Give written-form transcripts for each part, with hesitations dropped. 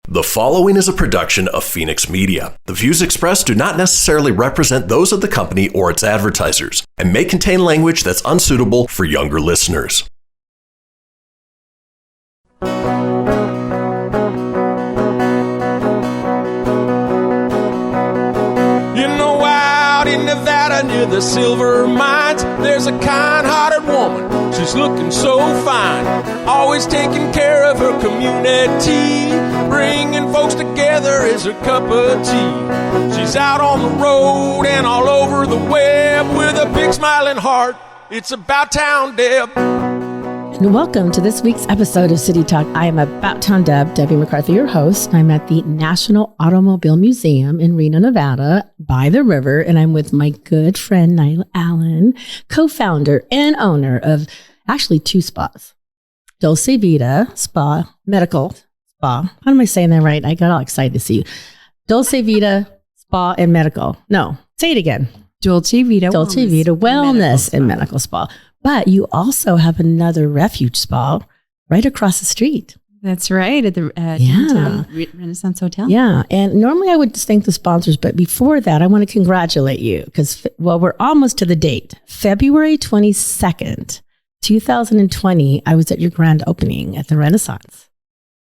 The following is a production of Fenix Media. The views expressed do not necessarily represent those of the company or its advertisers and may contain language that's unsuitable for younger listeners. You know, out in Nevada near the silver mines, there's a kind-hearted woman. She's looking so fine, always taking care of her community. Bringing folks together is her cup of tea. She's out on the road and all over the web with a big smiling heart. It's about town, Deb. And welcome to this week's episode of City Talk. I am About Town Deb, Debbie McCarthy, your host. I'm at the National Automobile Museum in Reno, Nevada, by the river, and I'm with my good friend Nyla Allen, co-founder and owner of actually two spas, Dolce Vita Spa, Medical Spa. How am I saying that right? I got all excited to see you. Dolce Vita Spa and Medical. No, say it again. Dolce Vita Wellness and Medical Spa. But you also have another Refuge spa right across the street. That's right, at the downtown Renaissance Hotel. Yeah, and normally I would just thank the sponsors, but before that, I want to congratulate you because, well, we're almost to the date. February 22nd, 2020, I was at your grand opening at the Renaissance.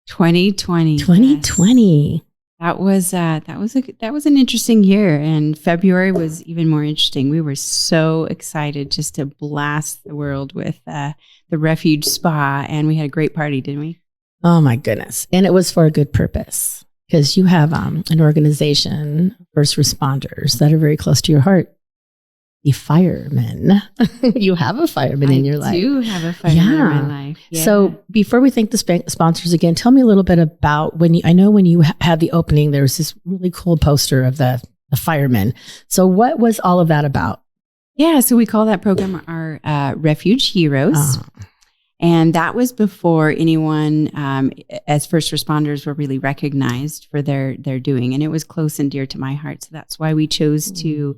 2020. 2020. Yes. That was an interesting year, and February was even more interesting. We were so excited just to blast the world with the Refuge Spa, and we had a great party, didn't we? Oh my goodness! And it was for a good purpose because you have an organization, first responders, that are very close to your heart. The firemen. You have a fireman in your life. I do have a fireman in my life. Yeah. So before we thank the sponsors again, tell me a little bit about when you had the opening, there was this really cool poster of the firemen. So what was all of that about? Yeah, so we call that program our Refuge Heroes. And that was before anyone, as first responders, were really recognized for their doing. And it was close and dear to my heart. So that's why we chose to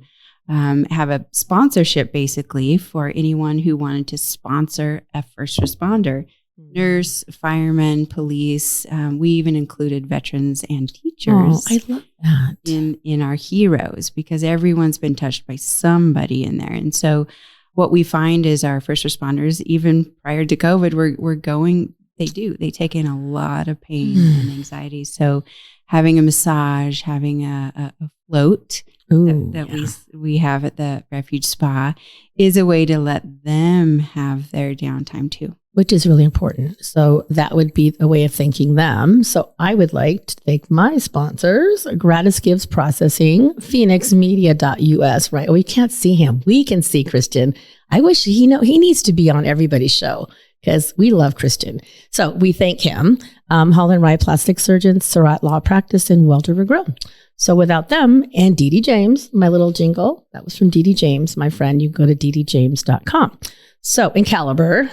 have a sponsorship basically for anyone who wanted to sponsor a first responder, nurse, fireman, police. We even included veterans and teachers. I love that. In our heroes, because everyone's been touched by somebody in there. And so what we find is our first responders, even prior to COVID, they take in a lot of pain and anxiety. So having a massage, having a float, we have at the Refuge Spa is a way to let them have their downtime too. Which is really important. So that would be a way of thanking them. So I would like to thank my sponsors, GratisGives Processing, FenixMedia.us, right? We can't see him. We can see Christian. I wish he needs to be on everybody's show because we love Christian. So we thank him. Wrye Plastic Surgeons, Surratt Law Practice, and Welder Grille. So without them, and Dee James, my little jingle, that was from Dee James, my friend, you can go to ddjames.com. So in Caliber,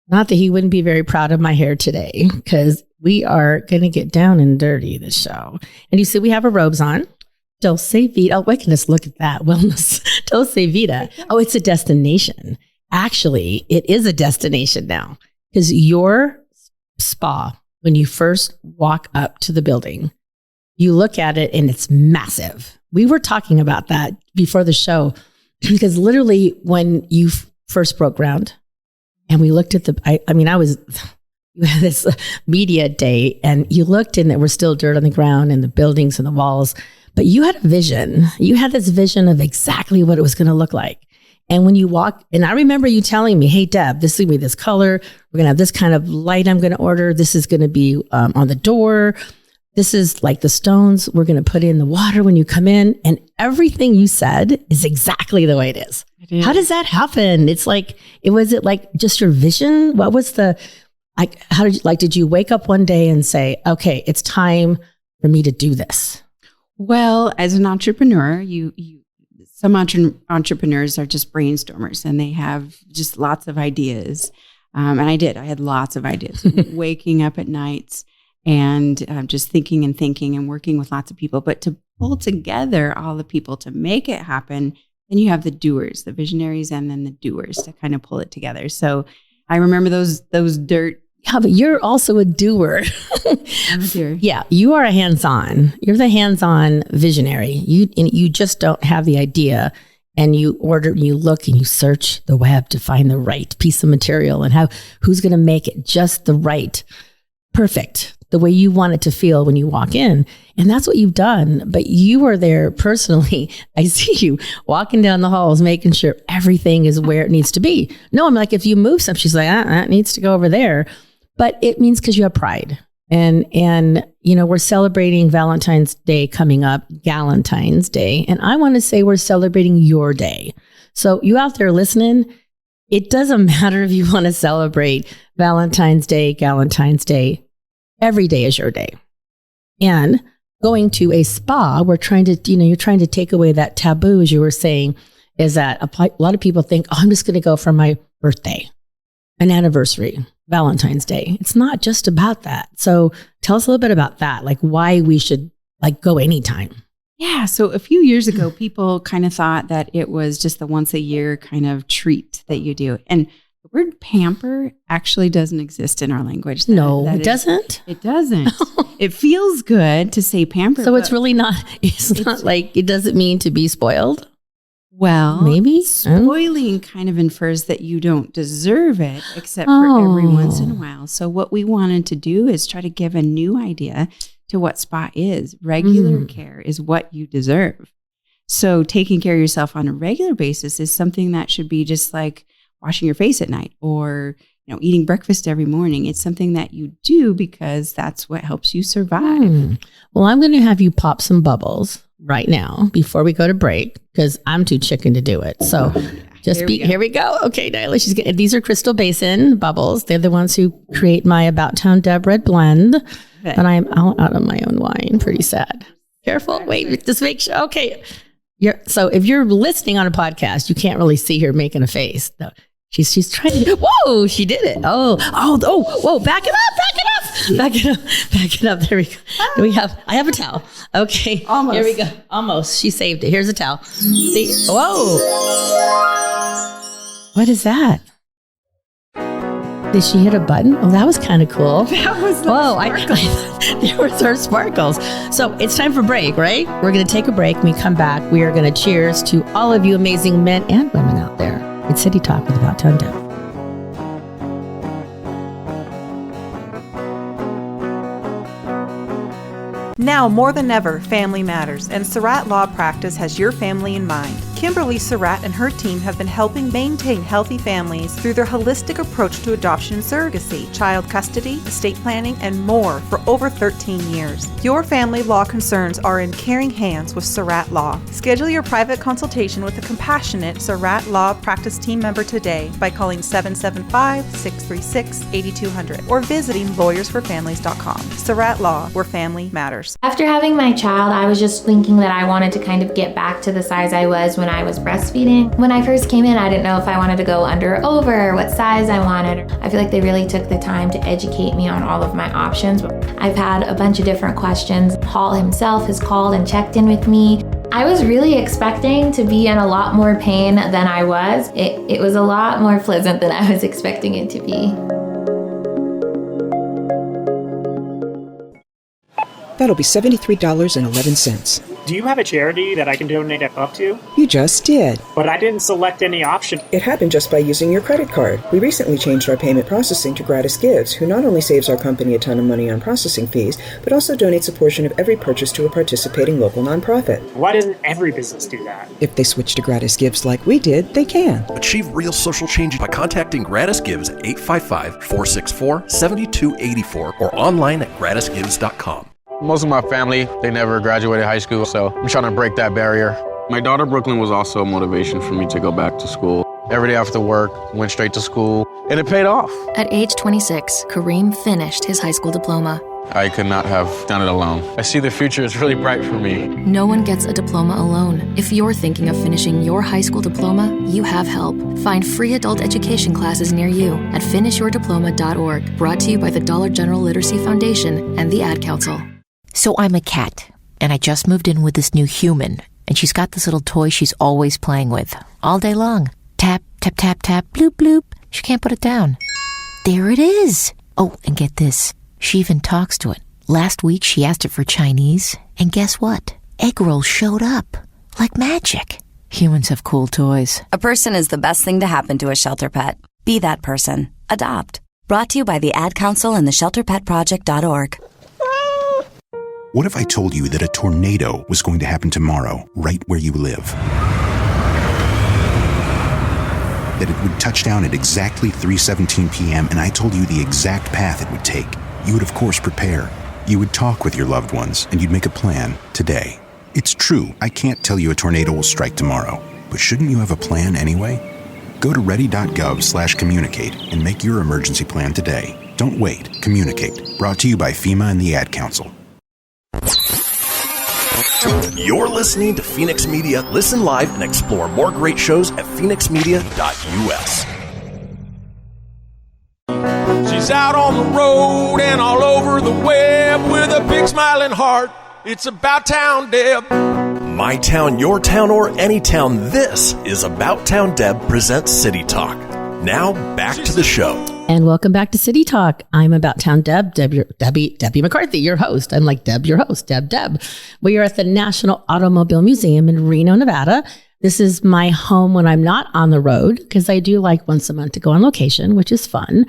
not that he wouldn't be very proud of my hair today, because we are going to get down and dirty this show. And you see we have our robes on. Dolce Vita. Oh, wait, let's look at that. Wellness. Dolce Vita. Oh, it's a destination. Actually, it is a destination now, because your spa, when you first walk up to the building, you look at it and it's massive. We were talking about that before the show because literally when you first broke ground and we looked at you had this media day and you looked and there was still dirt on the ground and the buildings and the walls, but you had a vision. You had this vision of exactly what it was going to look like. And when you walk, and I remember you telling me, hey, Deb, this is going to be this color. We're going to have this kind of light I'm going to order. This is going to be on the door. This is like the stones we're going to put in the water when you come in. And everything you said is exactly the way it is. How does that happen? It's like, was it like just your vision? What was did you wake up one day and say, okay, it's time for me to do this? Well, as an entrepreneur, some entrepreneurs are just brainstormers and they have just lots of ideas. And I had lots of ideas, waking up at nights and just thinking and working with lots of people. But to pull together all the people to make it happen, then you have the doers, the visionaries, and then the doers to kind of pull it together. So I remember those dirt Yeah, but you're also a doer. I'm a doer. Yeah, you are a hands-on. You're the hands-on visionary. You just don't have the idea, and you look and you search the web to find the right piece of material and who's going to make it just the right, perfect, the way you want it to feel when you walk in. And that's what you've done. But you are there personally. I see you walking down the halls, making sure everything is where it needs to be. No, I'm like, if you move something, she's like, it needs to go over there. But it means because you have pride. And we're celebrating Valentine's Day coming up, Galentine's Day. And I want to say we're celebrating your day. So you out there listening, it doesn't matter if you want to celebrate Valentine's Day, Galentine's Day. Every day is your day. And going to a spa, you're trying to take away that taboo, as you were saying, is that a lot of people think, I'm just going to go for my birthday, an anniversary, Valentine's Day. It's not just about that. So tell us a little bit about that, like why we should go anytime. Yeah. So a few years ago, people kind of thought that it was just the once a year kind of treat that you do. And the word pamper actually doesn't exist in our language. It doesn't? It doesn't. It feels good to say pamper. So it's really not, it's not like, it doesn't mean to be spoiled? Well, maybe spoiling kind of infers that you don't deserve it, except for every once in a while. So what we wanted to do is try to give a new idea to what spa is. Regular care is what you deserve. So taking care of yourself on a regular basis is something that should be just like washing your face at night or eating breakfast every morning. It's something that you do because that's what helps you survive. Well, I'm going to have you pop some bubbles right now before we go to break because I'm too chicken to do it. So here we go. Okay, Nyla, these are Crystal Basin bubbles. They're the ones who create my About Town Deb Red blend. Okay. But I'm out of my own wine. Pretty sad. Careful. Wait, just make sure. Okay. So if you're listening on a podcast, you can't really see her making a face. No. She's trying to. Whoa! She did it. Oh! Whoa! Back it up. There we go. I have a towel. Okay. Almost. Here we go. Almost. She saved it. Here's a towel. See? Whoa! What is that? Did she hit a button? Oh, that was kind of cool. That was there was our sparkles. So it's time for break, right? We're going to take a break. When we come back, we are going to cheers to all of you amazing men and women out there. It's City Talk with About Town Deb. Now more than ever, family matters, and Surratt Law Practice has your family in mind. Kimberly Surratt and her team have been helping maintain healthy families through their holistic approach to adoption and surrogacy, child custody, estate planning, and more for over 13 years. Your family law concerns are in caring hands with Surratt Law. Schedule your private consultation with a compassionate Surratt Law Practice team member today by calling 775-636-8200 or visiting lawyersforfamilies.com. Surratt Law, where family matters. After having my child, I was just thinking that I wanted to kind of get back to the size I was when I was breastfeeding. When I first came in, I didn't know if I wanted to go under or over, what size I wanted. I feel like they really took the time to educate me on all of my options. I've had a bunch of different questions. Paul himself has called and checked in with me. I was really expecting to be in a lot more pain than I was. It was a lot more pleasant than I was expecting it to be. That'll be $73.11. Do you have a charity that I can donate up to? You just did. But I didn't select any option. It happened just by using your credit card. We recently changed our payment processing to GratisGives, who not only saves our company a ton of money on processing fees, but also donates a portion of every purchase to a participating local nonprofit. Why doesn't every business do that? If they switch to GratisGives like we did, they can. Achieve real social change by contacting GratisGives at 855-464-7284 or online at gratisgives.com. Most of my family, they never graduated high school, so I'm trying to break that barrier. My daughter, Brooklyn, was also a motivation for me to go back to school. Every day after work, went straight to school, and it paid off. At age 26, Kareem finished his high school diploma. I could not have done it alone. I see the future is really bright for me. No one gets a diploma alone. If you're thinking of finishing your high school diploma, you have help. Find free adult education classes near you at finishyourdiploma.org. Brought to you by the Dollar General Literacy Foundation and the Ad Council. So I'm a cat, and I just moved in with this new human, and she's got this little toy she's always playing with, all day long. Tap, tap, tap, tap, bloop, bloop. She can't put it down. There it is. Oh, and get this. She even talks to it. Last week, she asked it for Chinese, and guess what? Egg rolls showed up. Like magic. Humans have cool toys. A person is the best thing to happen to a shelter pet. Be that person. Adopt. Brought to you by the Ad Council and the ShelterPetProject.org. What if I told you that a tornado was going to happen tomorrow, right where you live? That it would touch down at exactly 3:17 p.m., and I told you the exact path it would take. You would, of course, prepare. You would talk with your loved ones, and you'd make a plan today. It's true, I can't tell you a tornado will strike tomorrow, but shouldn't you have a plan anyway? Go to ready.gov/communicate and make your emergency plan today. Don't wait. Communicate. Brought to you by FEMA and the Ad Council. You're listening to Fenix Media. Listen live and explore more great shows at phenixmedia.us. She's out on the road and all over the web with a big smiling heart. It's About Town Deb. My town, your town, or any town, this is About Town Deb presents City Talk. Now, back to the show. And welcome back to City Talk. I'm About Town Deb, Debbie McCarthy, your host. I'm like Deb, your host, Deb. We are at the National Automobile Museum in Reno, Nevada. This is my home when I'm not on the road, because I do like once a month to go on location, which is fun.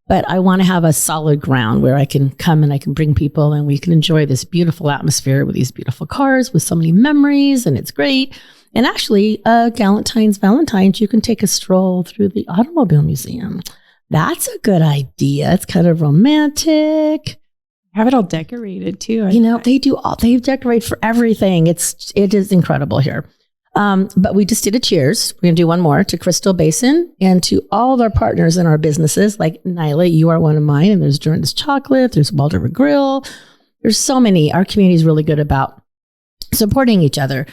But I want to have a solid ground where I can come and I can bring people and we can enjoy this beautiful atmosphere with these beautiful cars with so many memories, and it's great. And actually, Galentine's Valentine's, you can take a stroll through the Automobile Museum. That's a good idea. It's kind of romantic. Have it all decorated too. They decorate for everything. It is incredible here. But we just did a cheers. We're going to do one more to Crystal Basin and to all of our partners in our businesses. Like Nyla, you are one of mine. And there's Jordan's Chocolate. There's Walter Grille. There's so many. Our community is really good about supporting each other.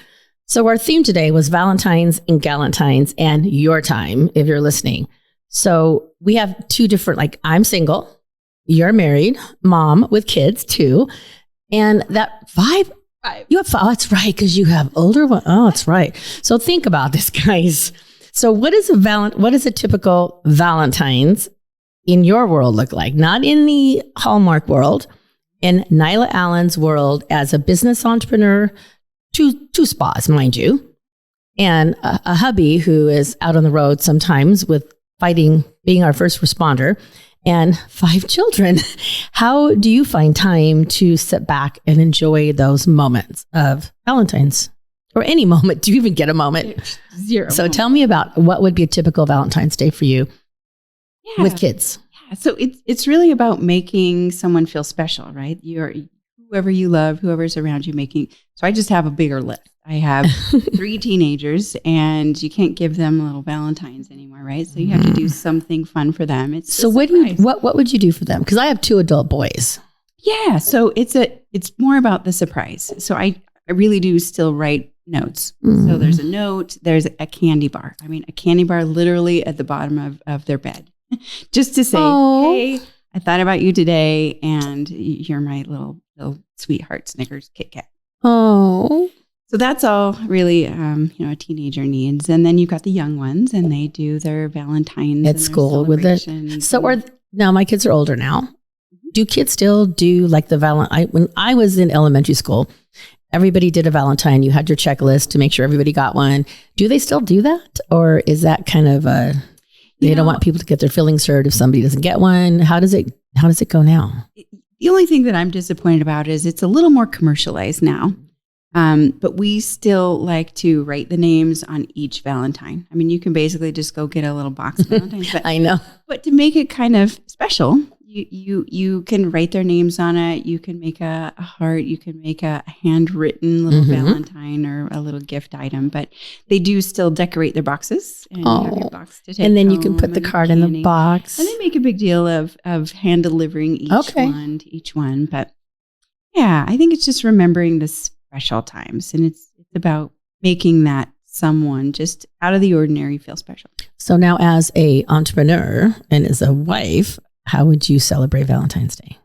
So our theme today was Valentine's and Galentines and your time, if you're listening. So we have two different, like I'm single, you're married, mom with kids too. And that vibe, you have, oh, that's right, because you have older one. Oh, that's right. So think about this, guys. So what is a typical Valentine's in your world look like? Not in the Hallmark world, in Nyla Allen's world as a business entrepreneur, two spas, mind you, and a hubby who is out on the road sometimes with fighting, being our first responder, and 5 children. How do you find time to sit back and enjoy those moments of Valentine's or any moment? Do you even get a moment? Zero. So tell me about what would be a typical Valentine's Day for you with kids. Yeah. So it's really about making someone feel special, right? You're whoever you love, whoever's around you making. So I just have a bigger list. I have 3 teenagers and you can't give them little Valentines anymore, right? So you have to do something fun for them. So what would you do for them? Because I have 2 adult boys. Yeah. So it's more about the surprise. So I really do still write notes. So there's a note, there's a candy bar. I mean, a candy bar literally at the bottom of their bed. Just to say, hey, I thought about you today and you're my little sweetheart Snickers Kit Kat. Oh. So that's all really, a teenager needs. And then you've got the young ones and they do their Valentine's at school with it. So now my kids are older now. Do kids still do like the Valentine? When I was in elementary school, everybody did a Valentine. You had your checklist to make sure everybody got one. Do they still do that? Or is that kind of they don't want people to get their feelings hurt if somebody doesn't get one? How does it go now? The only thing that I'm disappointed about is it's a little more commercialized now. But we still like to write the names on each Valentine. I mean, you can basically just go get a little box of Valentines. But, I know. But to make it kind of special, you can write their names on it. You can make a heart. You can make a handwritten little Valentine or a little gift item. But they do still decorate their boxes. And you have your box to take and then you can put the card in the box. And they make a big deal of hand delivering one to each one. But yeah, I think it's just remembering this special times, and it's about making that someone just out of the ordinary feel special. So now, as a entrepreneur and as a wife, how would you celebrate Valentine's Day?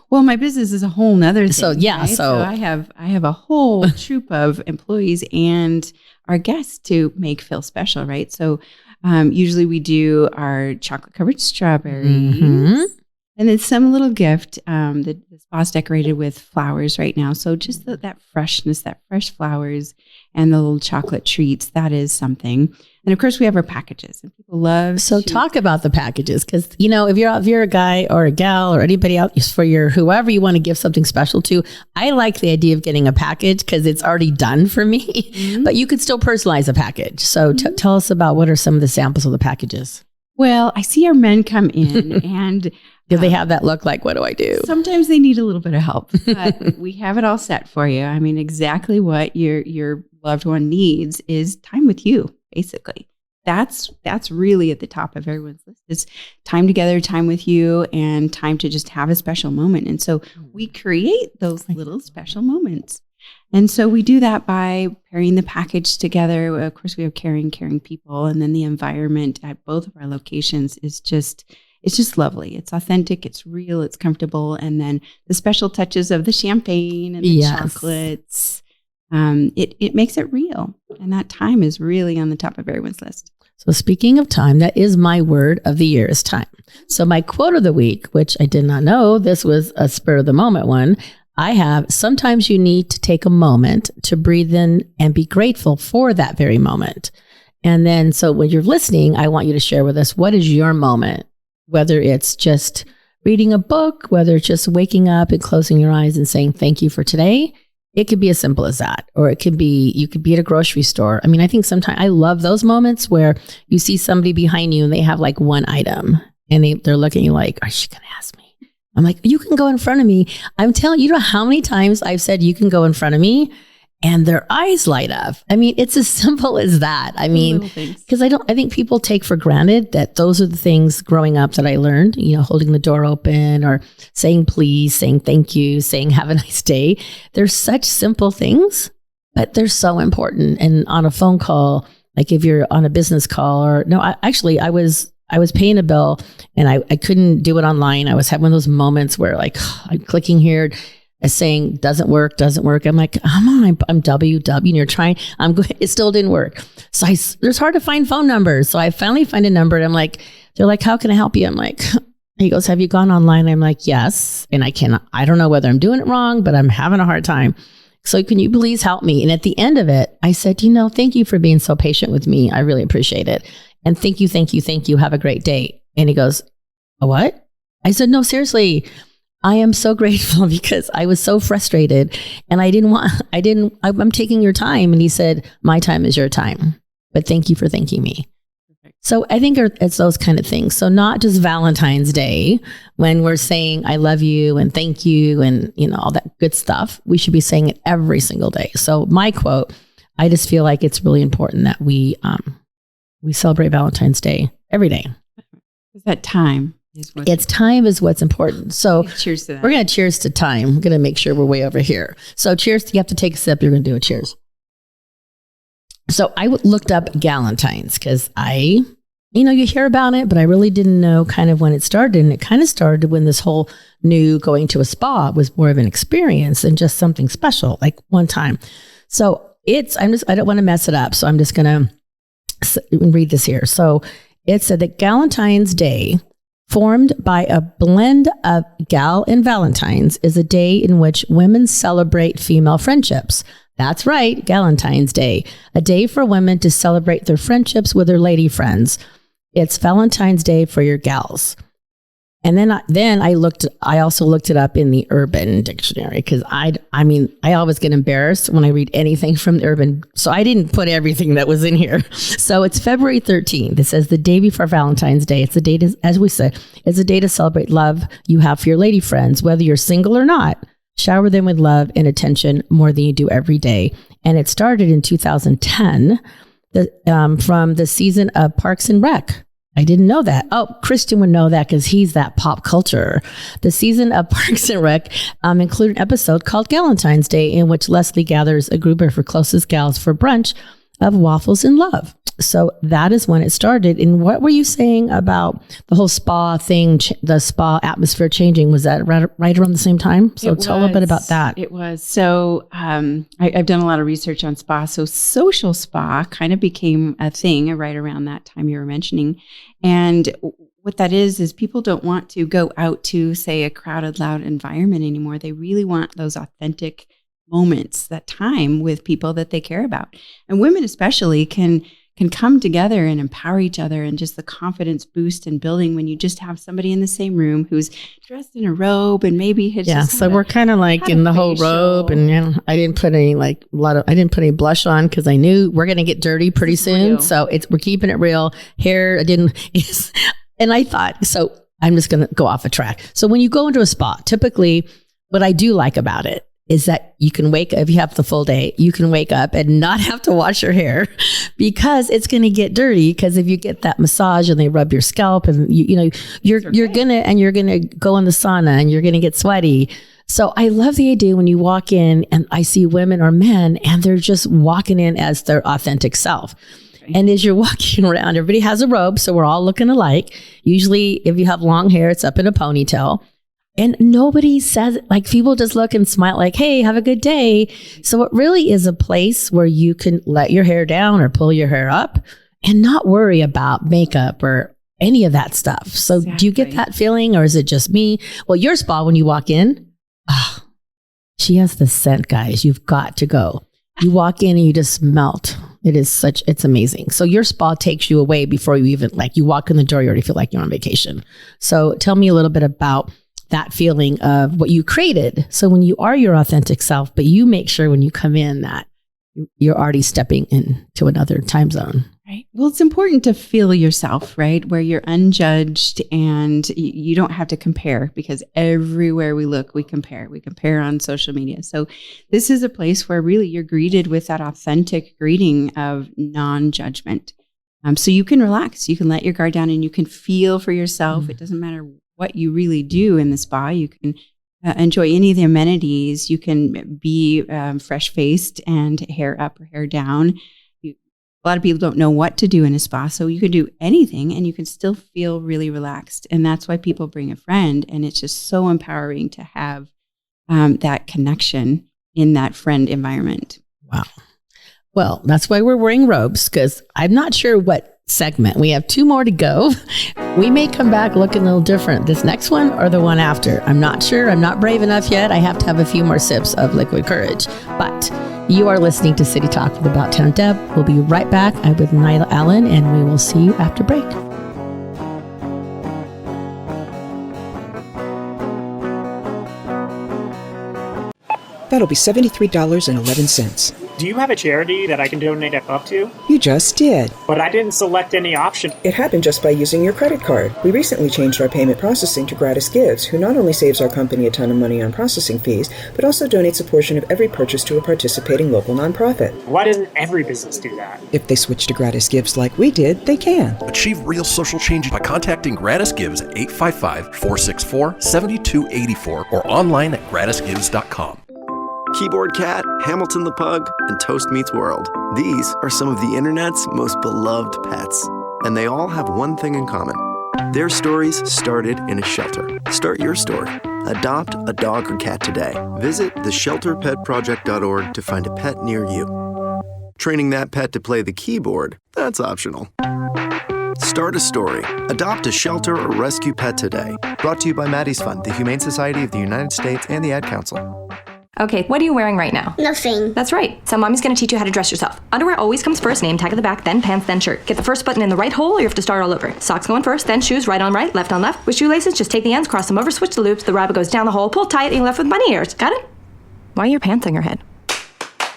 Well, my business is a whole nother thing. So yeah, right? So I have a whole troop of employees and our guests to make feel special, right? So usually we do our chocolate covered strawberries. And then some little gift. The spa's decorated with flowers right now. So just that freshness, that fresh flowers and the little chocolate treats, that is something. And of course, we have our packages. And people love. So talk about the packages. Because, if you're a guy or a gal or anybody else for your whoever you want to give something special to, I like the idea of getting a package because it's already done for me. Mm-hmm. But you could still personalize a package. So tell us about what are some of the samples of the packages. Well, I see our men come in and... Do they have that look like, what do I do? Sometimes they need a little bit of help, but we have it all set for you. I mean, exactly what your loved one needs is time with you, basically. That's really at the top of everyone's list. It's time together, time with you, and time to just have a special moment. And so we create those little special moments. And so we do that by pairing the package together. Of course, we have caring people, and then the environment at both of our locations is just... It's just lovely. It's authentic. It's real. It's comfortable. And then the special touches of the champagne and the chocolates. It makes it real. And that time is really on the top of everyone's list. So speaking of time, that is my word of the year is time. So my quote of the week, which I did not know, this was a spur of the moment one. I have, sometimes you need to take a moment to breathe in and be grateful for that very moment. And then, so when you're listening, I want you to share with us, what is your moment? Whether it's just reading a book, whether it's just waking up and closing your eyes and saying thank you for today, it could be as simple as that. Or it could be, you could be at a grocery store. I mean, I think sometimes I love those moments where you see somebody behind you and they have like one item and they're looking at you like, is she going to ask me? I'm like, you can go in front of me. I'm telling you, how many times I've said you can go in front of me and their eyes light up. I mean, it's as simple as that. I mean, because I think people take for granted that those are the things growing up that I learned, holding the door open or saying please, saying thank you, saying have a nice day. They're such simple things, but they're so important. And on a phone call, like if you're on a business call I was paying a bill and I couldn't do it online. I was having one of those moments where like I'm clicking here, saying doesn't work. I'm like, I'm WW and you're trying, I'm good. It still didn't work. So it's hard to find phone numbers. So I finally find a number and I'm like, they're like, how can I help you? I'm like, he goes, have you gone online? I'm like, yes. And I don't know whether I'm doing it wrong, but I'm having a hard time. So can you please help me? And at the end of it, I said, thank you for being so patient with me. I really appreciate it. And thank you. Have a great day. And he goes, a what? I said, no, seriously. I am so grateful because I was so frustrated and I'm taking your time. And he said, my time is your time, but thank you for thanking me. So I think it's those kind of things. So not just Valentine's Day when we're saying, I love you and thank you and all that good stuff. We should be saying it every single day. So my quote, I just feel like it's really important that we celebrate Valentine's Day every day. Is that time? Time is what's important. So cheers to that. We're going to cheers to time. We're going to make sure we're way over here. So cheers. You have to take a sip. You're going to do a cheers. So I looked up Galentines because you hear about it, but I really didn't know kind of when it started. And it kind of started when this whole new going to a spa was more of an experience than just something special, like one time. So I don't want to mess it up. So I'm just going to read this here. So it said that Galentine's Day, formed by a blend of gal and Valentines, is a day in which women celebrate female friendships. That's right, Galentine's Day, a day for women to celebrate their friendships with their lady friends. It's Valentine's Day for your gals. And then I also looked it up in the Urban Dictionary because I always get embarrassed when I read anything from the Urban. So I didn't put everything that was in here. So it's February 13th. It says the day before Valentine's Day. It's a day to, as we said, it's a day to celebrate love you have for your lady friends, whether you're single or not. Shower them with love and attention more than you do every day. And it started in 2010 from the season of Parks and Rec. I didn't know that. Oh, Christian would know that because he's that pop culture. The season of Parks and Rec included an episode called Galentine's Day, in which Leslie gathers a group of her closest gals for brunch of waffles and love. So that is when it started. And what were you saying about the whole spa thing, the spa atmosphere changing? Was that right around the same time? So tell a bit about that. It was. So I've done a lot of research on spa. So social spa kind of became a thing right around that time you were mentioning. And what that is people don't want to go out to, say, a crowded, loud environment anymore. They really want those authentic moments, that time with people that they care about. And women especially can come together and empower each other, and just the confidence boost and building when you just have somebody in the same room who's dressed in a robe and maybe has so we're kind of like in the whole robe, and I didn't put any blush on because I knew we're going to get dirty pretty soon. Real. So we're keeping it real. Hair, and I thought, so I'm just going to go off a track. So when you go into a spa, typically what I do like about it is that you can wake up, if you have the full day, you can wake up and not have to wash your hair because it's going to get dirty. Because if you get that massage and they rub your scalp, and you're going to go in the sauna and you're going to get sweaty. So I love the idea when you walk in and I see women or men and they're just walking in as their authentic self. And as you're walking around, everybody has a robe, so we're all looking alike. Usually if you have long hair, it's up in a ponytail. And nobody says, like, people just look and smile like, hey, have a good day. So it really is a place where you can let your hair down or pull your hair up and not worry about makeup or any of that stuff. So Do you get that feeling, or is it just me? Well, your spa, when you walk in, she has the scent, guys. You've got to go. You walk in and you just melt. It's amazing. So your spa takes you away before you even, you walk in the door, you already feel like you're on vacation. So tell me a little bit about that feeling of what you created. So when you are your authentic self, but you make sure when you come in that you're already stepping into another time zone. Right. Well, it's important to feel yourself, right? Where you're unjudged and you don't have to compare, because everywhere we look, we compare on social media. So this is a place where really you're greeted with that authentic greeting of non-judgment. So you can relax, you can let your guard down, and you can feel for yourself. It doesn't matter what you really do in the spa. You can enjoy any of the amenities. You can be fresh-faced and hair up or hair down. A lot of people don't know what to do in a spa, so you can do anything and you can still feel really relaxed. And that's why people bring a friend, and it's just so empowering to have that connection in that friend environment. Wow. Well, that's why we're wearing robes, because I'm not sure what segment. We have 2 more to go. We may come back looking a little different, this next one or the one after. I'm not sure. I'm not brave enough yet. I have to have a few more sips of liquid courage. But you are listening to City Talk with About Town Deb. We'll be right back. I'm with Nyla Allen, and we will see you after break. That'll be $73.11. Do you have a charity that I can donate up to? You just did. But I didn't select any option. It happened just by using your credit card. We recently changed our payment processing to GratisGives, who not only saves our company a ton of money on processing fees, but also donates a portion of every purchase to a participating local nonprofit. Why doesn't every business do that? If they switch to GratisGives like we did, they can. Achieve real social change by contacting GratisGives at 855-464-7284 or online at gratisgives.com. Keyboard Cat, Hamilton the Pug, and Toast Meets World. These are some of the internet's most beloved pets. And they all have one thing in common. Their stories started in a shelter. Start your story. Adopt a dog or cat today. Visit theshelterpetproject.org to find a pet near you. Training that pet to play the keyboard, that's optional. Start a story. Adopt a shelter or rescue pet today. Brought to you by Maddie's Fund, the Humane Society of the United States, and the Ad Council. Okay, what are you wearing right now? Nothing. That's right. So mommy's gonna teach you how to dress yourself. Underwear always comes first, name tag at the back, then pants, then shirt. Get the first button in the right hole or you have to start all over. Socks going first, then shoes, right on right, left on left. With shoelaces, just take the ends, cross them over, switch the loops, the rabbit goes down the hole, pull tight, and you're left with bunny ears. Got it? Why are your pants on your head?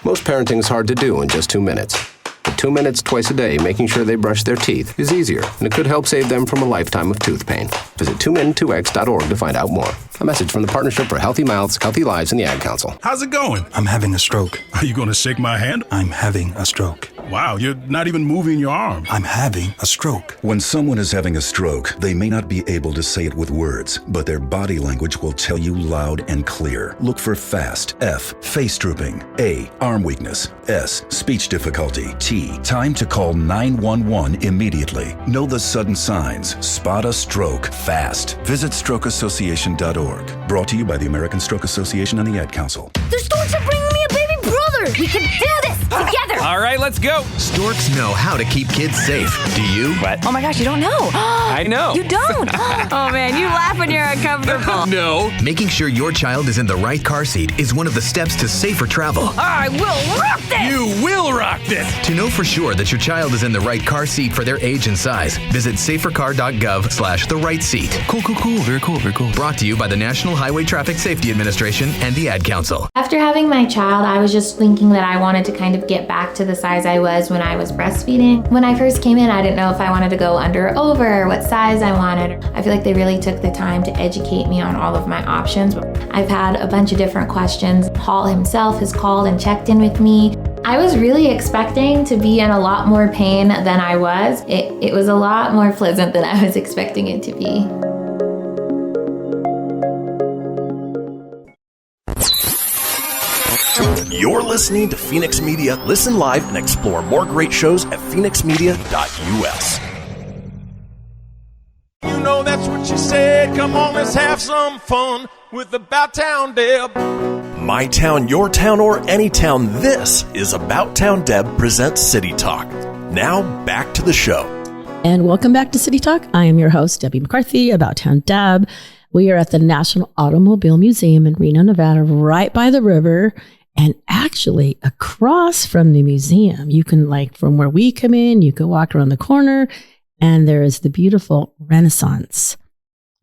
Most parenting is hard to do in just 2 minutes. But 2 minutes twice a day making sure they brush their teeth is easier, and it could help save them from a lifetime of tooth pain. Visit 2min2x.org to find out more. A message from the Partnership for Healthy Mouths, Healthy Lives, and the Ad Council. How's it going? I'm having a stroke. Are you going to shake my hand? I'm having a stroke. Wow, you're not even moving your arm. I'm having a stroke. When someone is having a stroke, they may not be able to say it with words, but their body language will tell you loud and clear. Look for FAST. F, face drooping. A, arm weakness. S, speech difficulty. T, time to call 911 immediately. Know the sudden signs. Spot a stroke fast. Visit strokeassociation.org. Brought to you by the American Stroke Association and the Ad Council. The stores are bringing me a baby brother! We can do this together. All right, let's go. Storks know how to keep kids safe. Do you? What? Oh my gosh, you don't know. I know. You don't. Oh man, you laugh when you're uncomfortable. No. Making sure your child is in the right car seat is one of the steps to safer travel. I will rock this. You will rock this. To know for sure that your child is in the right car seat for their age and size, visit safercar.gov/the right seat. Cool. Very cool. Brought to you by the National Highway Traffic Safety Administration and the Ad Council. After having my child, I was just thinking that I wanted to kind of get back to the size I was when I was breastfeeding. When I first came in, I didn't know if I wanted to go under or over, what size I wanted. I feel like they really took the time to educate me on all of my options. I've had a bunch of different questions. Paul himself has called and checked in with me. I was really expecting to be in a lot more pain than I was. It was a lot more pleasant than I was expecting it to be. You're listening to Fenix Media. Listen live and explore more great shows at phenixmedia.us. You know that's what she said. Come on, let's have some fun with About Town Deb. My town, your town, or any town, this is About Town Deb presents City Talk. Now, back to the show. And welcome back to City Talk. I am your host, Debbie McCarthy, About Town Deb. We are at the National Automobile Museum in Reno, Nevada, right by the river. And actually, across from the museum, you can, like, from where we come in, you can walk around the corner, and there is the beautiful Renaissance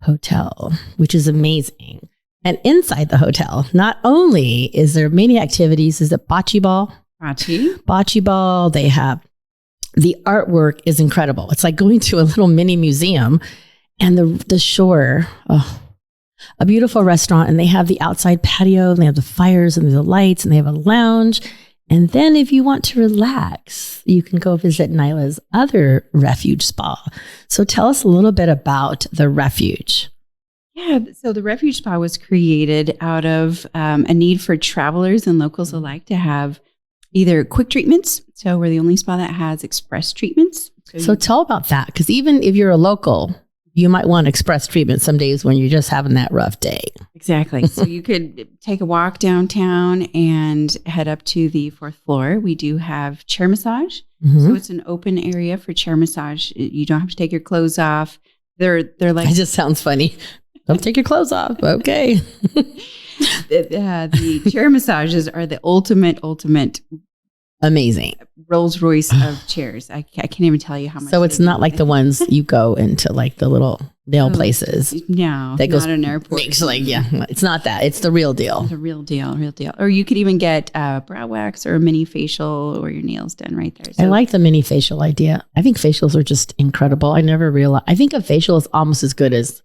Hotel, which is amazing. And inside the hotel, not only is there many activities, is it bocce ball? Bocce ball. They have, the artwork is incredible. It's like going to a little mini museum, and the shore, a beautiful restaurant, and they have the outside patio, and they have the fires and the lights, and they have a lounge. And then if you want to relax, you can go visit Nyla's other Refuge spa. So tell us a little bit about the Refuge. Yeah, so the Refuge Spa was created out of a need for travelers and locals alike to have either quick treatments. So we're the only spa that has express treatments. So tell about that, because even if you're a local, you might want express treatment some days when you're just having that rough day. Exactly. So you could take a walk downtown and head up to the 4th floor. We do have chair massage. So it's an open area for chair massage. You don't have to take your clothes off. They're like... It just sounds funny. Don't take your clothes off. Okay. The chair massages are the ultimate amazing Rolls Royce of chairs. I can't even tell you how much. So it's not like the ones you go into, like the little nail places. No, that goes not an airport. It's not that. It's the real deal. It's a real deal. Or you could even get brow wax or a mini facial or your nails done right there. So, I like the mini facial idea. I think facials are just incredible. I never realized. I think a facial is almost as good as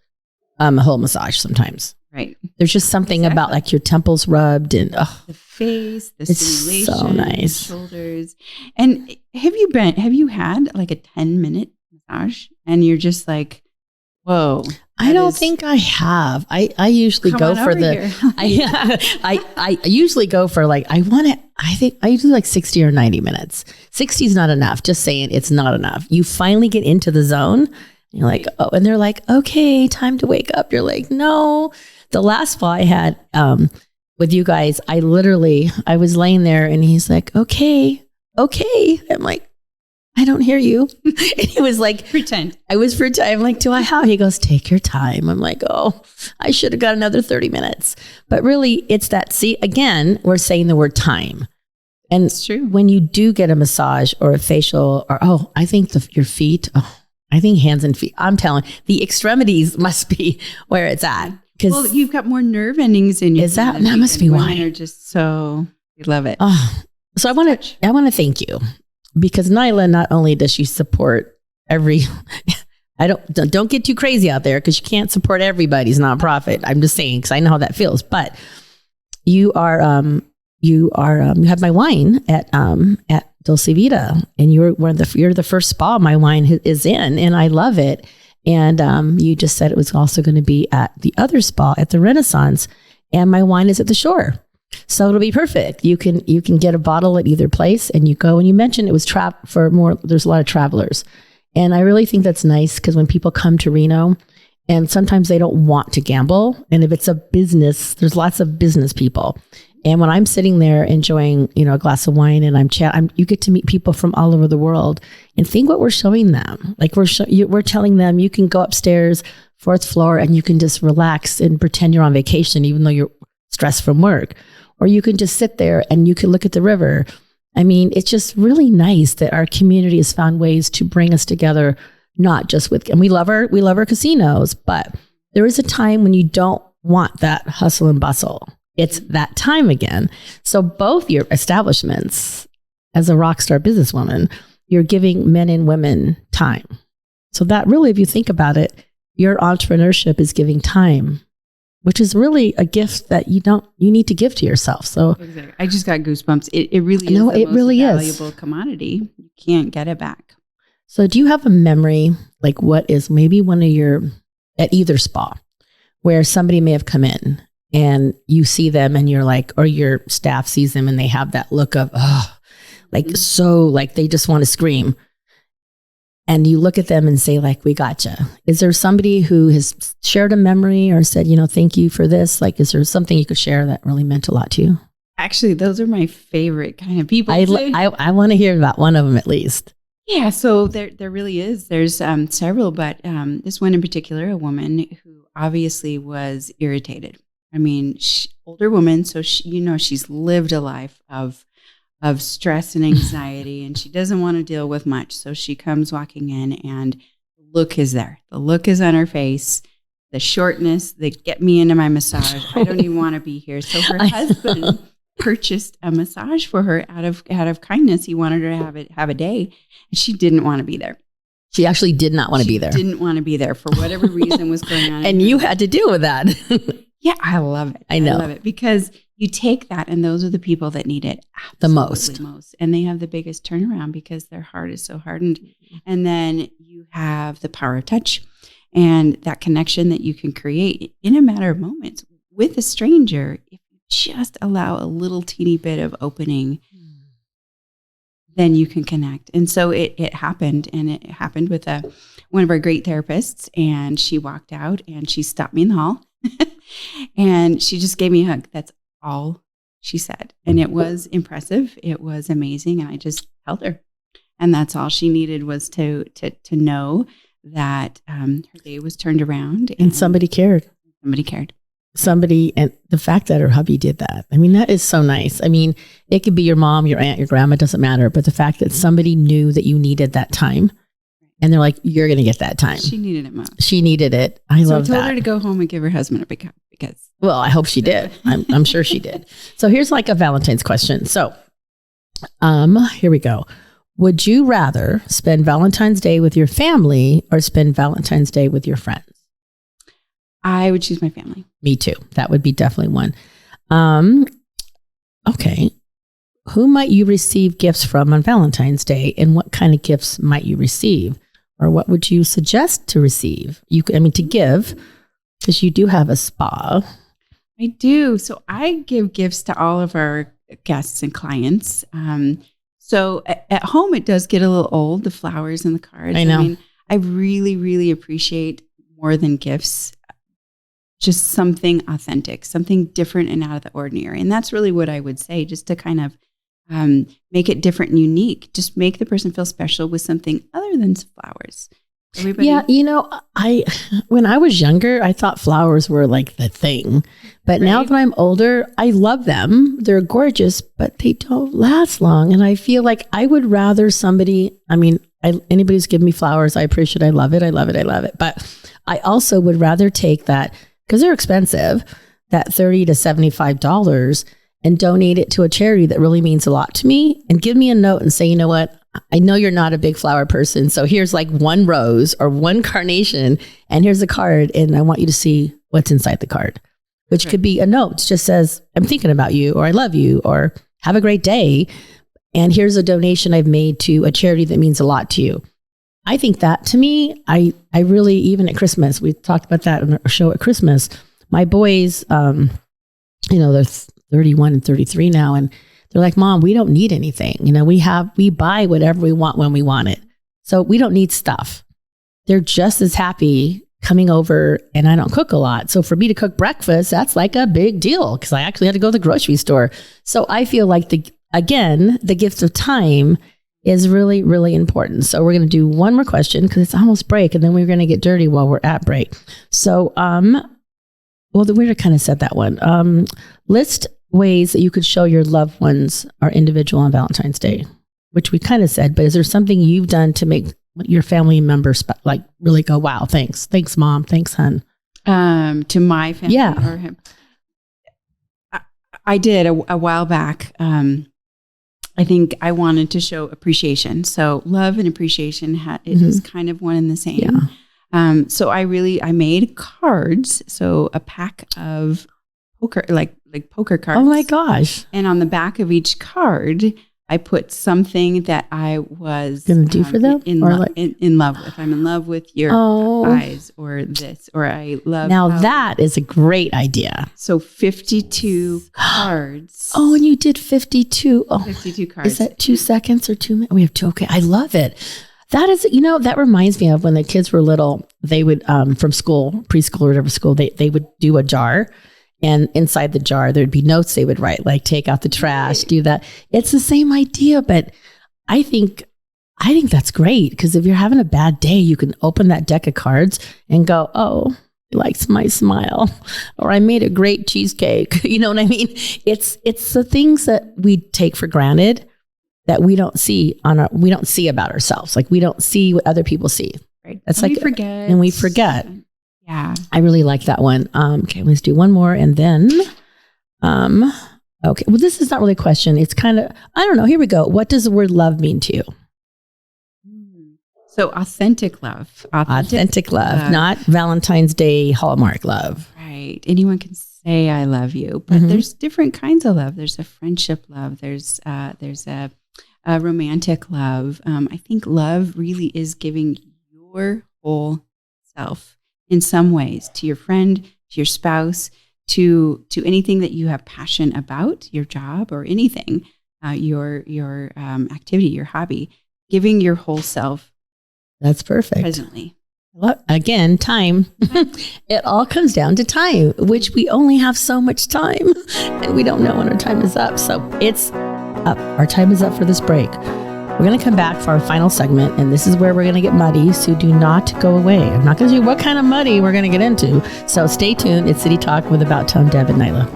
a whole massage sometimes. Right. There's just something about like your temples rubbed and the face, the it's stimulation, so nice. Shoulders. And have you had like a 10-minute massage and you're just like, whoa. I don't think I have. I usually go for the I usually go for like I usually like 60 or 90 minutes. 60 is not enough. Just saying it's not enough. You finally get into the zone. You're like, oh, and they're like, okay, time to wake up. You're like, no. The last spa I had with you guys, I was laying there and he's like, okay. I'm like, I don't hear you. And he was like, pretend. I was pretend. I'm like, do I how? He goes, take your time. I'm like, oh, I should have got another 30 minutes. But really, it's that, see, again, we're saying the word time. And it's true. When you do get a massage or a facial or, I think your feet, I think hands and feet. I'm telling the extremities must be where it's at. Well, you've got more nerve endings in your Is that must be why? Women are just so, we love it. So I want to thank you because Nyla, not only does she support don't get too crazy out there because you can't support everybody's nonprofit. I'm just saying, because I know how that feels, but you have my wine at Dolce Vita, and you're the first spa my wine is in, and I love it. And you just said it was also going to be at the other spa at the Renaissance, and my wine is at the shore, so it'll be perfect. You can get a bottle at either place, and you go. And you mentioned it was for more. There's a lot of travelers, and I really think that's nice because when people come to Reno, and sometimes they don't want to gamble, and if it's a business, there's lots of business people. And when I'm sitting there enjoying, a glass of wine and I'm chatting, you get to meet people from all over the world and think what we're showing them. Like we're telling them you can go upstairs, 4th floor, and you can just relax and pretend you're on vacation, even though you're stressed from work. Or you can just sit there and you can look at the river. I mean, it's just really nice that our community has found ways to bring us together, not just and we love our casinos, but there is a time when you don't want that hustle and bustle. It's that time again. So both your establishments, as a rock star businesswoman, you're giving men and women time. So that really, if you think about it, your entrepreneurship is giving time, which is really a gift that you need to give to yourself. So exactly. I just got goosebumps. It really is the most valuable commodity. You can't get it back. So do you have a memory, like what is maybe one of at either spa, where somebody may have come in and you see them and you're like, or your staff sees them and they have that look of, so like they just want to scream. And you look at them and say, like, we gotcha. Is there somebody who has shared a memory or said, thank you for this? Like, is there something you could share that really meant a lot to you? Actually, those are my favorite kind of people. I want to hear about one of them at least. Yeah, so there really is. There's several, but this one in particular, a woman who obviously was irritated. I mean, older woman, so she's lived a life of stress and anxiety, and she doesn't want to deal with much. So she comes walking in, and the look is there. The look is on her face. The shortness, they get me into my massage. I don't even want to be here. So her husband purchased a massage for her out of kindness. He wanted her to have a day, and she didn't want to be there. She actually did not want to be there. Didn't want to be there for whatever reason was going on. And you had to deal with that. Yeah, I love it. I know. I love it because you take that, and those are the people that need it the most. And they have the biggest turnaround because their heart is so hardened. And then you have the power of touch and that connection that you can create in a matter of moments with a stranger. If you just allow a little teeny bit of opening, then you can connect. And so it happened, and it happened with one of our great therapists, and she walked out and she stopped me in the hall and she just gave me a hug. That's all she said. And it was impressive. It was amazing. And I just held her. And that's all she needed was to know that her day was turned around. And somebody cared. Somebody cared. And the fact that her hubby did that, I mean, that is so nice. I mean, it could be your mom, your aunt, your grandma, doesn't matter. But the fact that somebody knew that you needed that time, and they're like, you're going to get that time. She needed it most. She needed it. I love that. I told her to go home and give her husband a big hug because. Well, I hope she did. I'm sure she did. So here's like a Valentine's question. So, here we go. Would you rather spend Valentine's Day with your family or spend Valentine's Day with your friends? I would choose my family. Me too. That would be definitely one. Okay. Who might you receive gifts from on Valentine's Day, and what kind of gifts might you receive? Or what would you suggest to receive? To give, because you do have a spa. I do. So I give gifts to all of our guests and clients. So at home, it does get a little old, the flowers and the cards. I know. I mean, I really, really appreciate more than gifts, just something authentic, something different and out of the ordinary. And that's really what I would say, just to kind of make it different and unique. Just make the person feel special with something other than flowers. Everybody. Yeah, when I was younger, I thought flowers were like the thing. But now that I'm older, I love them. They're gorgeous, but they don't last long. And I feel like I would rather somebody, anybody who's given me flowers, I appreciate it. I love it. I love it. I love it. But I also would rather take that, because they're expensive, that $30 to $75 and donate it to a charity that really means a lot to me, and give me a note and say, you know what? I know you're not a big flower person, so here's like one rose or one carnation, and here's a card, and I want you to see what's inside the card, which could be a note. It just says, I'm thinking about you, or I love you, or have a great day, and here's a donation I've made to a charity that means a lot to you. I think that, to me, I really, even at Christmas, we talked about that in our show at Christmas, my boys, they're 31 and 33 now, and they're like, Mom, we don't need anything. We buy whatever we want when we want it. So we don't need stuff. They're just as happy coming over and I don't cook a lot. So for me to cook breakfast, that's like a big deal because I actually had to go to the grocery store. So I feel like the gift of time is really, really important. So we're going to do one more question because it's almost break, and then we're going to get dirty while we're at break. So, we already kind of said that one. List ways that you could show your loved ones are individual on Valentine's Day, which we kind of said, but is there something you've done to make your family members like really go, wow, thanks mom, thanks hun? To my family or him? I did a while back. I think I wanted to show appreciation. So love and appreciation is kind of one and the same. Yeah. So I made cards. So a pack of poker, like poker cards. Oh my gosh. And on the back of each card, I put something that I was going to do for them in love with. I'm in love with your eyes, or this, or I love. Now that is a great idea. So 52 cards. Oh, and you did 52. Oh, 52 cards. Is that 2 seconds or 2 minutes? We have 2. Okay. I love it. That is, that reminds me of when the kids were little, they would, from school, preschool or whatever school, they would do a jar. And inside the jar, there'd be notes they would write, like take out the trash, do that. It's the same idea, but I think that's great because if you're having a bad day, you can open that deck of cards and go, oh, he likes my smile, or I made a great cheesecake. You know what I mean? It's the things that we take for granted that we don't see we don't see about ourselves. Like we don't see what other people see. Right. That's and we forget. Yeah. I really like that one. Okay, let's do one more and then, okay. Well, this is not really a question. It's kind of, I don't know. Here we go. What does the word love mean to you? So authentic love. Authentic love, not Valentine's Day Hallmark love. Right. Anyone can say I love you, but there's different kinds of love. There's a friendship love. There's a romantic love. I think love really is giving your whole self in some ways to your friend, to your spouse, to anything that you have passion about, your job or anything, your activity, your hobby, giving your whole self. That's perfect. Presently. Again, time. It all comes down to time, which we only have so much time and we don't know when our time is up. So it's up. Our time is up for this break. We're going to come back for our final segment, and this is where we're going to get muddy, so do not go away. I'm not going to tell you what kind of muddy we're going to get into, so stay tuned. It's City Talk with About Town Deb and Nyla.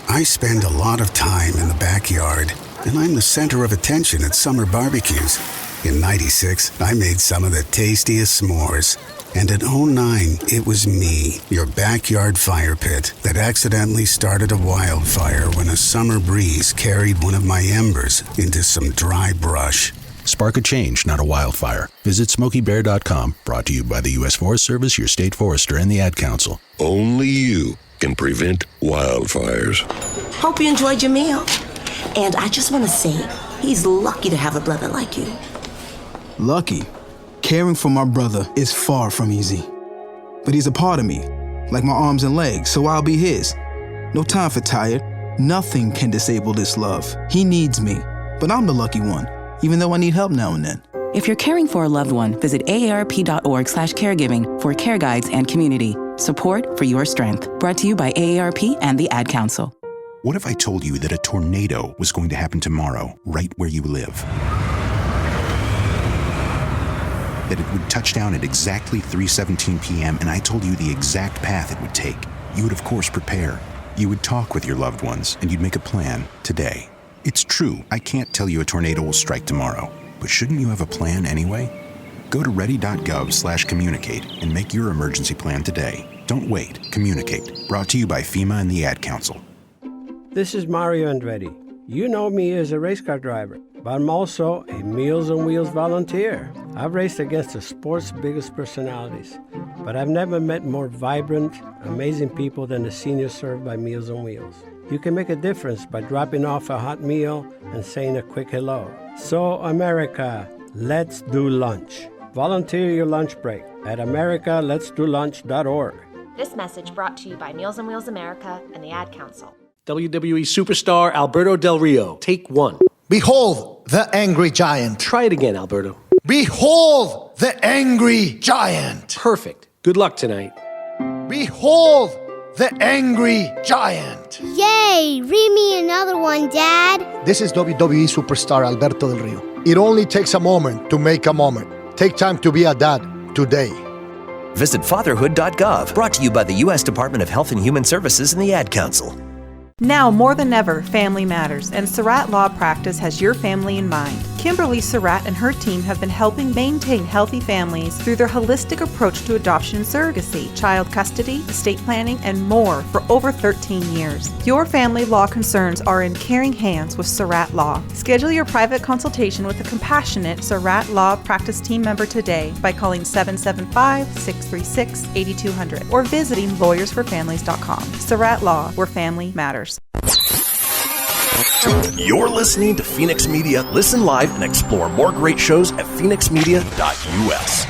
I spend a lot of time in the backyard, and I'm the center of attention at summer barbecues. In '96, I made some of the tastiest s'mores. And in '09, it was me, your backyard fire pit, that accidentally started a wildfire when a summer breeze carried one of my embers into some dry brush. Spark a change, not a wildfire. Visit SmokeyBear.com, brought to you by the U.S. Forest Service, your state forester, and the Ad Council. Only you can prevent wildfires. Hope you enjoyed your meal. And I just want to say, he's lucky to have a brother like you. Lucky? Caring for my brother is far from easy. But he's a part of me, like my arms and legs, so I'll be his. No time for tired. Nothing can disable this love. He needs me, but I'm the lucky one, even though I need help now and then. If you're caring for a loved one, visit aarp.org/caregiving for care guides and community. Support for your strength. Brought to you by AARP and the Ad Council. What if I told you that a tornado was going to happen tomorrow, right where you live? That it would touch down at exactly 3:17 p.m. and I told you the exact path it would take. You would, of course, prepare. You would talk with your loved ones, and you'd make a plan today. It's true, I can't tell you a tornado will strike tomorrow, but shouldn't you have a plan anyway? Go to ready.gov/communicate and make your emergency plan today. Don't wait. Communicate. Brought to you by FEMA and the Ad Council. This is Mario Andretti. You know me as a race car driver, but I'm also a Meals on Wheels volunteer. I've raced against the sport's biggest personalities, but I've never met more vibrant, amazing people than the seniors served by Meals on Wheels. You can make a difference by dropping off a hot meal and saying a quick hello. So, America, let's do lunch. Volunteer your lunch break at americaletsdolunch.org. This message brought to you by Meals on Wheels America and the Ad Council. WWE superstar Alberto Del Rio, take one. Behold, the angry giant. Try it again, Alberto. Behold the angry giant. Perfect. Good luck tonight. Behold the angry giant. Yay! Read me another one, Dad. This is WWE superstar Alberto Del Rio. It only takes a moment to make a moment. Take time to be a dad today. Visit fatherhood.gov, brought to you by the U.S. Department of Health and Human Services and the Ad Council. Now more than ever, family matters, and Surratt Law Practice has your family in mind. Kimberly Surratt and her team have been helping maintain healthy families through their holistic approach to adoption and surrogacy, child custody, estate planning, and more for over 13 years. Your family law concerns are in caring hands with Surratt Law. Schedule your private consultation with a compassionate Surratt Law Practice team member today by calling 775-636-8200 or visiting lawyersforfamilies.com. Surratt Law, where family matters. You're listening to Fenix Media. Listen live and explore more great shows at phenixmedia.us.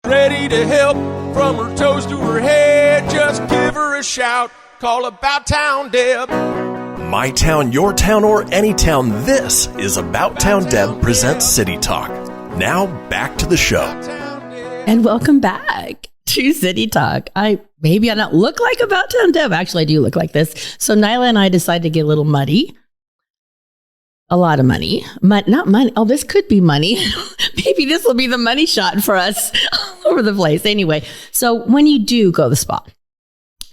Ready to help from her toes to her head. Just give her a shout. Call About Town Deb. My town, your town, or any town. This is About Town Deb presents City Talk. Now back to the show. And welcome back to City Talk. Maybe I don't look like About Town Deb. Actually, I do look like this. So Nyla and I decided to get a little muddy. A lot of money. Not money. Oh, this could be money. Maybe this will be the money shot for us all over the place. Anyway, so when you do go to the spa,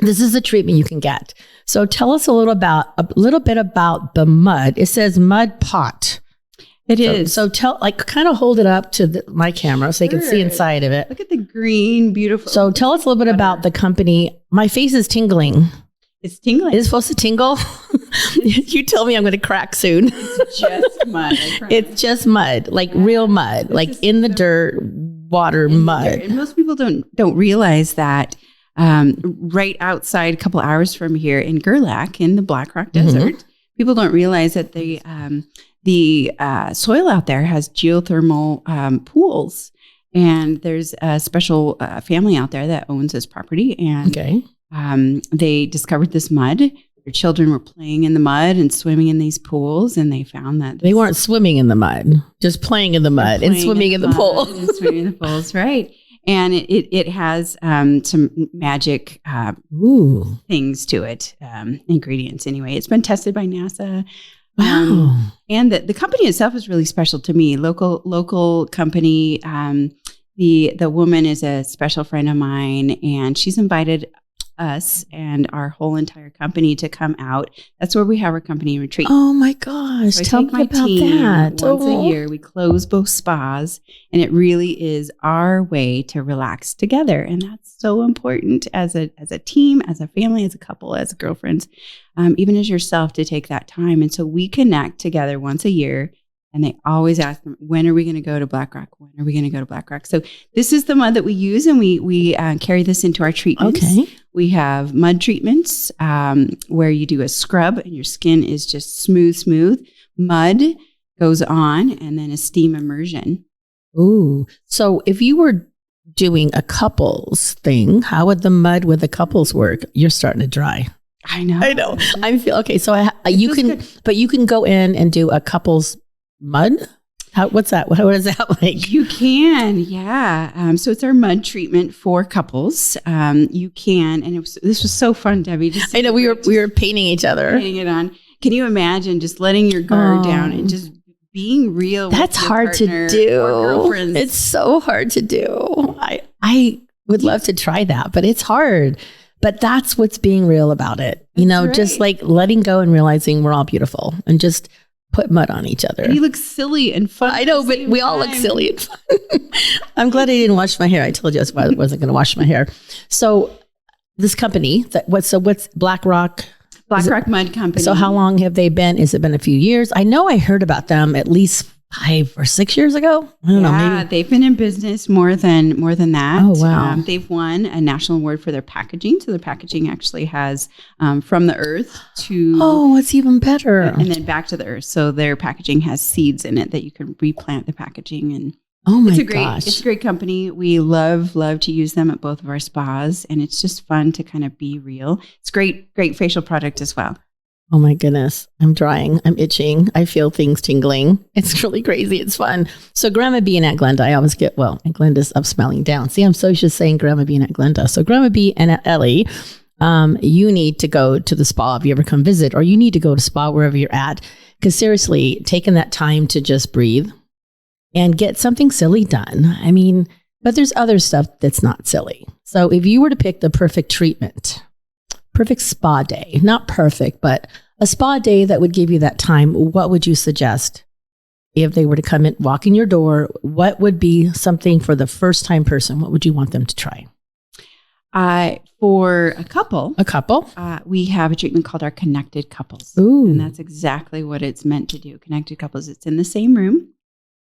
this is the treatment you can get. So tell us a little bit about the mud. It says mud pot. It is. So kind of hold it up to my camera so you can see inside of it. Look at the green, beautiful. So tell us a little bit about the company. My face is tingling. It's tingling. Is it supposed to tingle? You tell me I'm going to crack soon. It's just mud. It's just mud, like real mud, like in the dirt, water, mud. And most people don't realize that right outside, a couple hours from here in Grille, in the Black Rock Desert, people don't realize that the soil out there has geothermal pools, and there's a special family out there that owns this property, and they discovered this mud. Their children were playing in the mud and swimming in these pools, and they found that they weren't swimming in the mud, just playing in the mud and swimming in the pool. And swimming in the pools, right? And it has some magic things to it, ingredients anyway. It's been tested by NASA. Wow. And the company itself is really special to me. Local company. The woman is a special friend of mine, and she's invited us and our whole entire company to come out. That's where we have our company retreat. Oh my gosh. So Tell me about that. Once a year, we close both spas, and it really is our way to relax together. And that's so important as a team, as a family, as a couple, as girlfriends, even as yourself, to take that time. And so we connect together once a year. And they always ask them, when are we going to go to Black Rock? When are we going to go to Black Rock? So this is the mud that we use, and we carry this into our treatments. Okay. We have mud treatments where you do a scrub and your skin is just smooth. Mud goes on, and then a steam immersion. Ooh. So if you were doing a couples thing, how would the mud with the couples work? You're starting to dry. I know. I feel okay. So you can go in and do a couples mud? What's that? What is that like? You can, yeah. So it's our mud treatment for couples. You can, and this was so fun, Debbie. I know we were painting each other, painting it on. Can you imagine just letting your guard down and just being real? That's with hard to do. Girlfriends. It's so hard to do. I would love to try that, but it's hard. But that's what's being real about it. Just like letting go and realizing we're all beautiful and just put mud on each other. And you look silly and fun. I know, but we all look silly and fun. I'm glad I didn't wash my hair. I told you I wasn't going to wash my hair. So this company, what's Black Rock? Black Rock Mud Company. So how long have they been? Has it been a few years? I know I heard about them at least 5 or 6 years ago. I don't know. Maybe They've been in business more than that. Oh, wow. They've won a national award for their packaging. So their packaging actually has from the earth to... Oh, it's even better. And then back to the earth. So their packaging has seeds in it that you can replant the packaging. And oh my gosh. It's a great company. We love to use them at both of our spas. And it's just fun to kind of be real. It's great facial product as well. Oh my goodness. I'm drying. I'm itching. I feel things tingling. It's really crazy. It's fun. So Grandma B and Aunt Glenda, I always get, Aunt Glenda's up smelling down. See, I'm so used to saying Grandma B and Aunt Glenda. So Grandma B and Aunt Ellie, you need to go to the spa if you ever come visit, or you need to go to spa wherever you're at. Because seriously, taking that time to just breathe and get something silly done. I mean, but there's other stuff that's not silly. So if you were to pick the perfect treatment, perfect spa day, not perfect, but a spa day that would give you that time, what would you suggest if they were to come in, walk in your door? What would be something for the first time person? What would you want them to try? For a couple, we have a treatment called our Connected Couples. Ooh. And that's exactly what it's meant to do. Connected Couples. It's in the same room,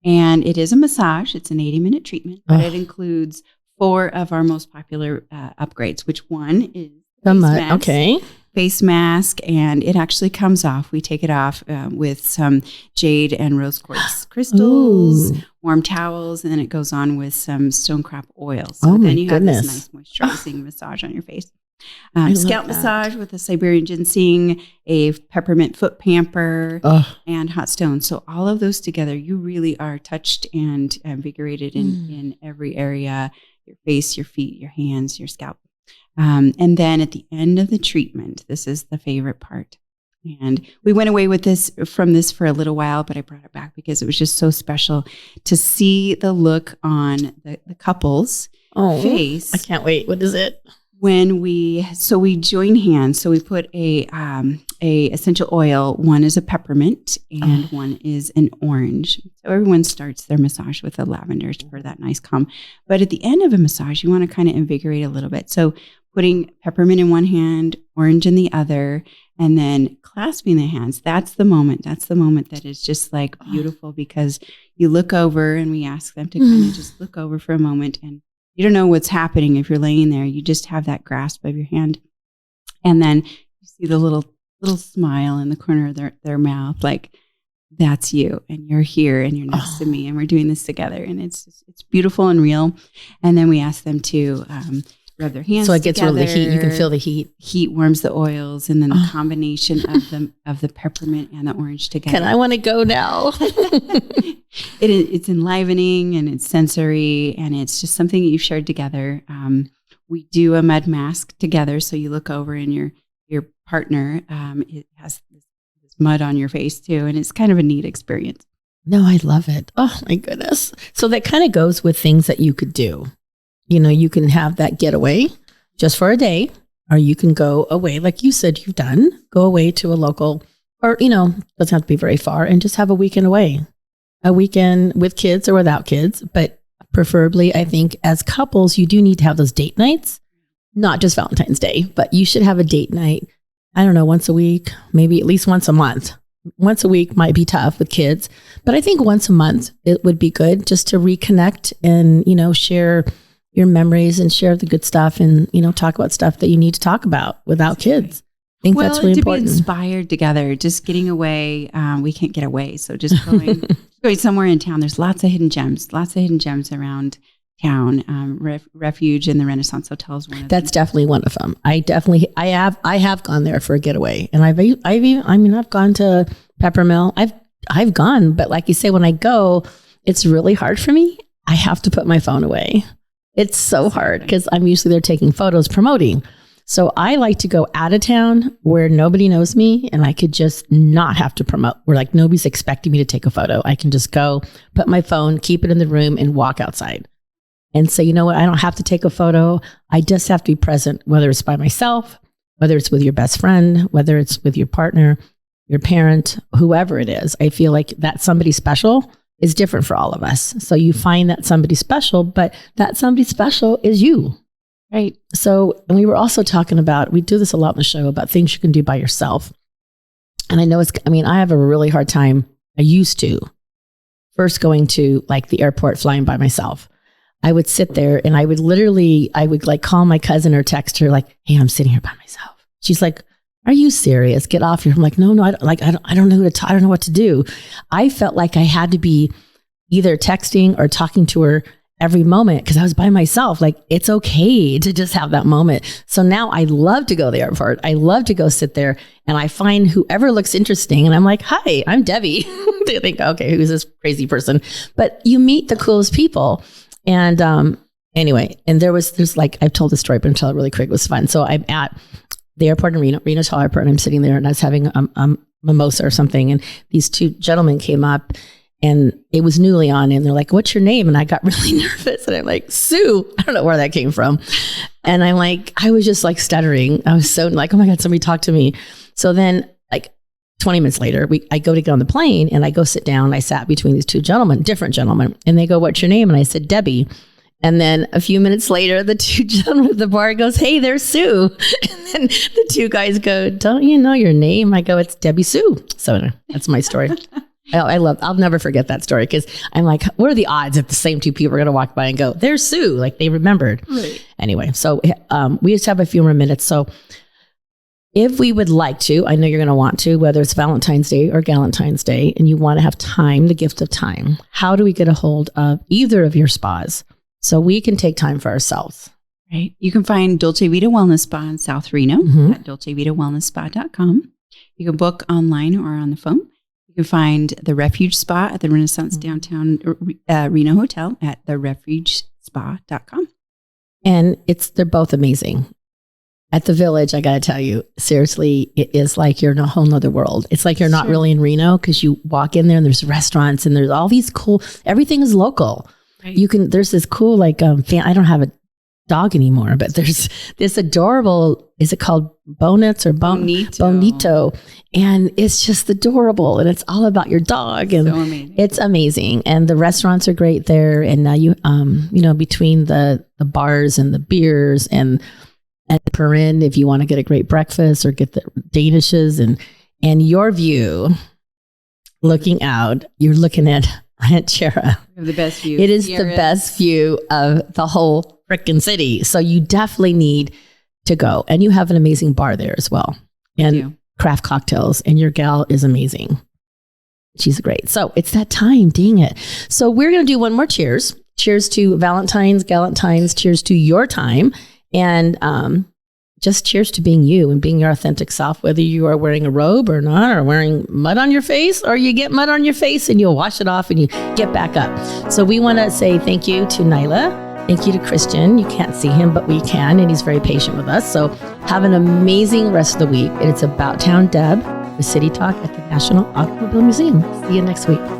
and it is a massage. It's an 80-minute treatment, but it includes 4 of our most popular upgrades, which one is face mask, and it actually comes off. We take it off with some jade and rose quartz crystals, warm towels, and then it goes on with some stonecrop oil. So then you have this nice moisturizing massage on your face. Scalp massage with a Siberian ginseng, a peppermint foot pamper, and hot stones. So all of those together, you really are touched and invigorated in every area: your face, your feet, your hands, your scalp. And then at the end of the treatment, this is the favorite part. And we went away with this for a little while, but I brought it back because it was just so special to see the look on the couple's face. I can't wait. What is it? When we join hands. So we put a essential oil. One is a peppermint and one is an orange. So everyone starts their massage with a lavender for that nice calm. But at the end of a massage, you want to kind of invigorate a little bit. So putting peppermint in one hand, orange in the other, and then clasping the hands. That's the moment. That's the moment that is just like beautiful, because you look over, and we ask them to kind of just look over for a moment, and you don't know what's happening if you're laying there. You just have that grasp of your hand. And then you see the little smile in the corner of their mouth, like, that's you, and you're here, and you're next to me, and we're doing this together. And it's beautiful and real. And then we ask them to rub their hands together. So it gets really heat. You can feel the heat. Heat warms the oils, and then the combination of the peppermint and the orange together. I want to go now. It's enlivening, and it's sensory, and it's just something that you've shared together. We do a mud mask together, so you look over, and your partner it has this mud on your face too, and it's kind of a neat experience. No, I love it. Oh my goodness. So that kind of goes with things that you could do. You know, you can have that getaway just for a day, or you can go away, like you said you've done, go away to a local, or, doesn't have to be very far, and just have a weekend away. A weekend with kids or without kids, but preferably, I think, as couples, you do need to have those date nights, not just Valentine's Day, but you should have a date night, I don't know, once a week, maybe at least once a month. Once a week might be tough with kids, but I think once a month, it would be good just to reconnect and, share your memories and share the good stuff, and, talk about stuff that you need to talk about without kids. I think that's really important. To be inspired together, just getting away. We can't get away. So just going somewhere in town. There's lots of hidden gems around town. Refuge and the Renaissance Hotel is one of them. That's definitely one of them. I have gone there for a getaway, and I've gone to Peppermill. I've gone, but like you say, when I go, it's really hard for me. I have to put my phone away. It's so hard because I'm usually there taking photos, promoting. So I like to go out of town where nobody knows me, and I could just not have to promote, where like nobody's expecting me to take a photo. I can just go, put my phone, keep it in the room, and walk outside and say, you know what? I don't have to take a photo. I just have to be present, whether it's by myself, whether it's with your best friend, whether it's with your partner, your parent, whoever it is. I feel like that somebody special is different for all of us. So you find that somebody special, but that somebody special is you. Right. So, and we were also talking about, we do this a lot in the show, about things you can do by yourself. And I know I have a really hard time. I used to first going to like the airport, flying by myself. I would sit there and I would like call my cousin or text her like, hey, I'm sitting here by myself. She's like, are you serious? Get off here. I'm like, no, I don't know I don't know what to do. I felt like I had to be either texting or talking to her every moment because I was by myself. Like, it's okay to just have that moment. So now I love to go to the airport. I love to go sit there and I find whoever looks interesting and I'm like, hi, I'm Debbie. They think, okay, who's this crazy person? But you meet the coolest people. And anyway, and there's like, I've told the story, but I'll tell it really quick. It was fun. So I'm at the airport in Reno Tall Airport, and I'm sitting there and I was having a mimosa or something. And these two gentlemen came up and it was newly on and they're like, what's your name? And I got really nervous and I'm like, Sue. I don't know where that came from. And I'm like, I was just like stuttering. I was so like, oh my God, somebody talk to me. So then like 20 minutes later, I go to get on the plane and I go sit down. I sat between these two gentlemen, different gentlemen. And they go, what's your name? And I said, Debbie. And then a few minutes later, the two gentlemen at the bar goes, hey, there's Sue. And then the two guys go, don't you know your name? I go, it's Debbie Sue. So that's my story. I'll never forget that story because I'm like, what are the odds that the same two people are going to walk by and go, there's Sue? Like they remembered. Right. Anyway, so we just have a few more minutes. So if we would like to, I know you're going to want to, whether it's Valentine's Day or Galentine's Day, and you want to have time, the gift of time, how do we get a hold of either of your spas so we can take time for ourselves? Right. You can find Dolce Vita Wellness Spa in South Reno at dolcevitawellnessspa.com. You can book online or on the phone. You can find the Refuge Spa at the Renaissance Downtown Reno Hotel at therefugespa.com. And they're both amazing. At the Village, I got to tell you, seriously, it is like you're in a whole nother world. It's like you're not really in Reno because you walk in there and there's restaurants and there's all these cool, everything is local. Right. There's this cool, like, I don't have a dog anymore, but there's this adorable, is it called Bonito? Bonito. And it's just adorable. And it's all about your dog. And so amazing. It's amazing. And the restaurants are great there. And now between the bars and the beers and Perrin, if you want to get a great breakfast or get the Danishes and your view looking out, you're looking at Ranchera. The best view. It is the best view of the whole frickin' city. So you definitely need to go. And you have an amazing bar there as well. And craft cocktails. And your gal is amazing. She's great. So it's that time. Dang it. So we're going to do one more cheers. Cheers to Valentine's, Galentines. Cheers to your time. And just cheers to being you and being your authentic self, whether you are wearing a robe or not, or wearing mud on your face, or you get mud on your face and you'll wash it off and you get back up. So we want to say thank you to Nyla. Thank you to Christian. You can't see him, but we can, and he's very patient with us. So have an amazing rest of the week. And it's About Town Deb with City Talk at the National Automobile Museum. See you next week.